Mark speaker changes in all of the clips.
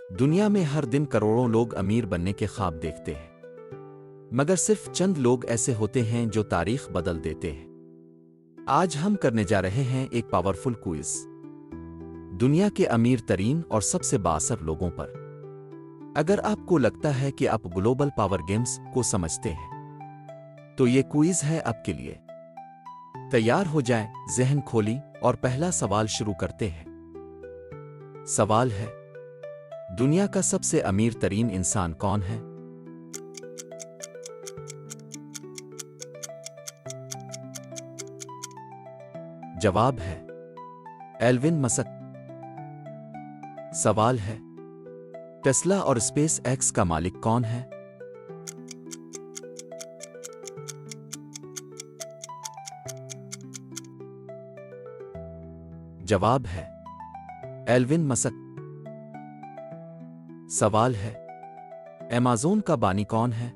Speaker 1: दुनिया में हर दिन करोड़ों लोग अमीर बनने के ख्वाब देखते हैं, मगर सिर्फ चंद लोग ऐसे होते हैं जो तारीख बदल देते हैं। आज हम करने जा रहे हैं एक पावरफुल क्विज दुनिया के अमीर तरीन और सबसे बाअसर लोगों पर। अगर आपको लगता है कि आप ग्लोबल पावर गेम्स को समझते हैं, तो ये क्विज है आपके लिए। तैयार हो जाएं, ज़हन खोली और पहला सवाल शुरू करते हैं। सवाल है, दुनिया का सबसे अमीर तरीन इंसान कौन है? जवाब है एल्विन मस्क। सवाल है, टेस्ला और स्पेस एक्स का मालिक कौन है? जवाब है एल्विन मस्क। सवाल है, अमेज़न का बानी कौन है?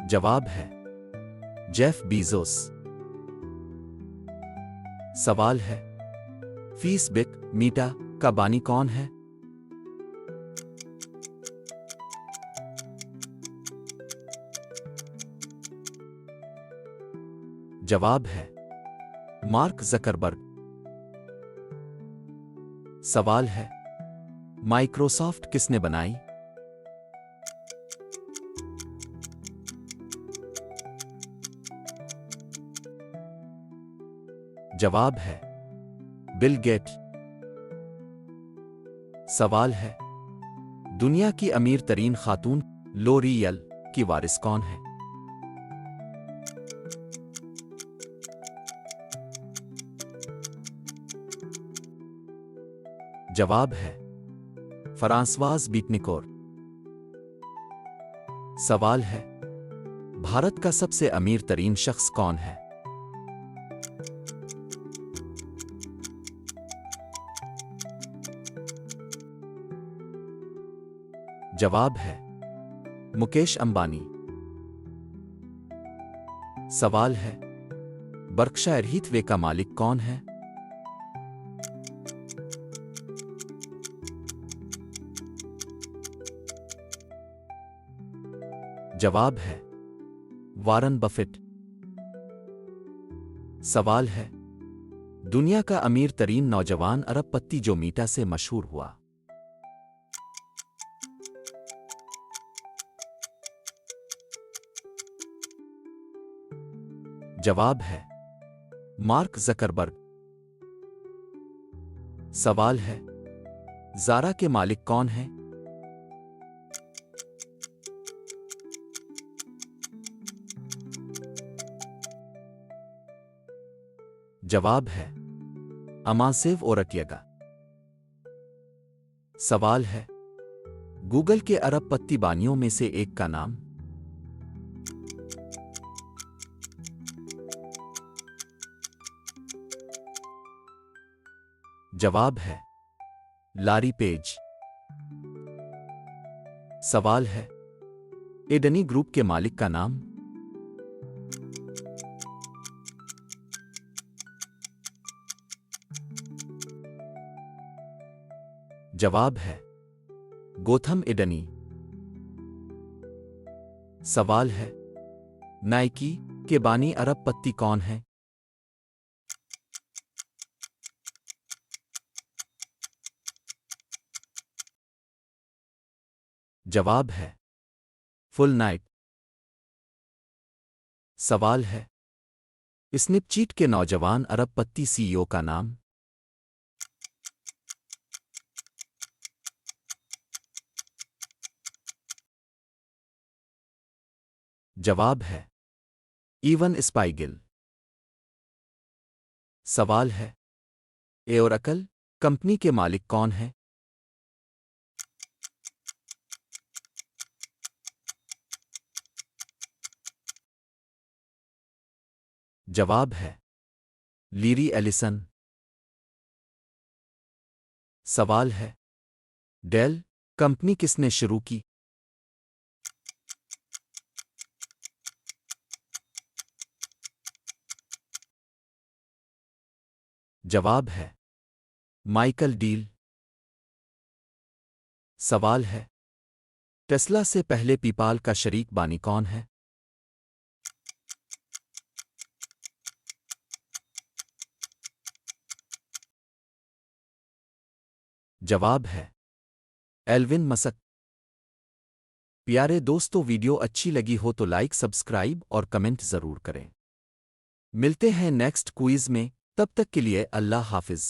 Speaker 1: जवाब है जेफ बीजोस। सवाल है, फेसबुक मीटा का बानी कौन है? जवाब है मार्क ज़करबर्ग। सवाल है, माइक्रोसॉफ्ट किसने बनाई? जवाब है बिल गेट। सवाल है, दुनिया की अमीर तरीन खातून लोरियल की वारिस कौन है? जवाब है फ्रांसवाज बीटनिकोर। सवाल है, भारत का सबसे अमीर तरीन शख्स कौन है? जवाब है मुकेश अंबानी। सवाल है, बर्कशायर हीथवे का मालिक कौन है? जवाब है वारन बफेट। सवाल है, दुनिया का अमीर तरीन नौजवान अरबपति जो मीटा से मशहूर हुआ? जवाब है मार्क ज़करबर्ग। सवाल है, ज़ारा के मालिक कौन हैं? जवाब है अमासेव ओरटियगा। सवाल है, गूगल के अरबपति बानियों में से एक का नाम? जवाब है लारी पेज। सवाल है, एडनी ग्रुप के मालिक का नाम? जवाब है गोथम एडनी। सवाल है, नाइकी के बानी अरबपति कौन है? जवाब है फुल नाइट। सवाल है, स्नैपचैट के नौजवान अरबपति सीईओ का नाम? जवाब है इवन स्पाइगल। सवाल है, ओरेकल कंपनी के मालिक कौन है? जवाब है लीरी एलिसन। सवाल है, डेल कंपनी किसने शुरू की? जवाब है माइकल डील। सवाल है टेस्ला से पहले पीपाल का शरीक बानी कौन है? जवाब है एल्विन मस्क। प्यारे दोस्तों, वीडियो अच्छी लगी हो तो लाइक, सब्सक्राइब और कमेंट ज़रूर करें। मिलते हैं नेक्स्ट क्विज में, तब तक के लिए अल्लाह हाफिज़।